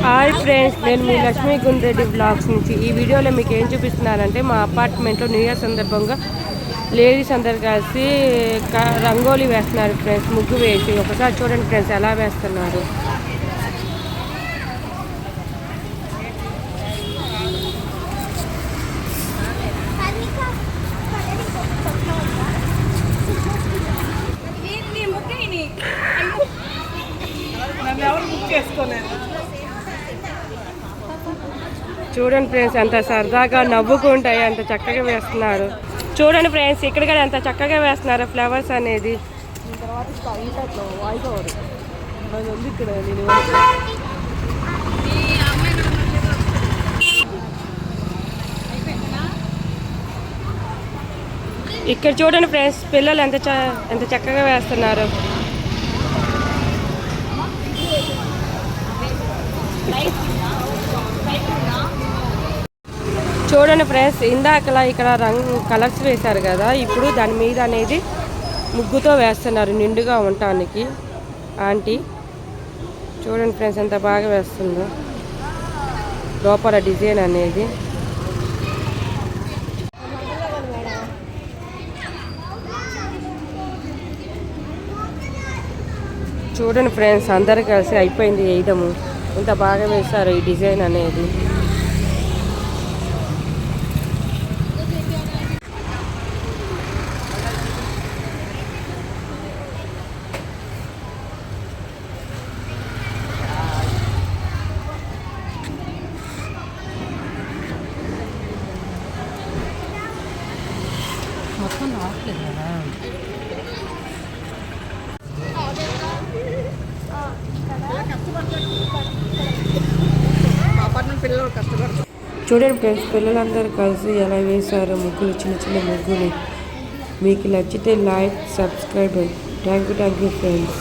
Hi friends, నేను మీ Lakshmi Gundreddy blogs నుంచి. ఈ వీడియోలో మీకు ఏం చూపిస్తున్నానంటే మా అపార్ట్మెంట్లో న్యూ ఇయర్ సందర్భంగా లేడీస్ అందరు కలిసి రంగోలీ వేస్తున్నారు ఫ్రెండ్స్. ముగ్గు వేసి ఒకసారి చూడండి ఫ్రెండ్స్ ఎలా వేస్తున్నారు. చూడండి ఫ్రెండ్స్ ఎంత సరదాగా నవ్వుకుంటాయి, అంత చక్కగా వేస్తున్నారు. చూడండి ఫ్రెండ్స్ ఇక్కడ కూడా ఎంత చక్కగా వేస్తున్నారు ఫ్లవర్స్ అనేది. ఇక్కడ చూడండి ఫ్రెండ్స్ పిల్లలు ఎంత చక్కగా వేస్తున్నారు. చూడండి ఫ్రెండ్స్ ఇందాకలా ఇక్కడ కలర్స్ వేశారు కదా, ఇప్పుడు దాని మీద అనేది ముగ్గుతో వేస్తున్నారు నిండుగా ఉండటానికి. ఆంటీ చూడండి ఫ్రెండ్స్ ఎంత బాగా వేస్తుందో లోపల డిజైన్ అనేది. చూడండి ఫ్రెండ్స్ అందరు కలిసి అయిపోయింది వేయడము. ఎంత బాగా వేశారు ఈ డిజైన్ అనేది. మొత్తం రావట్లేదు కదా. చూడండి ఫ్రెండ్స్ పిల్లలందరూ కలిసి ఎలా వేశారు ముగ్గులు, చిన్న చిన్న ముగ్గులు. మీకు నచ్చితే like, subscribe. Thank you friends.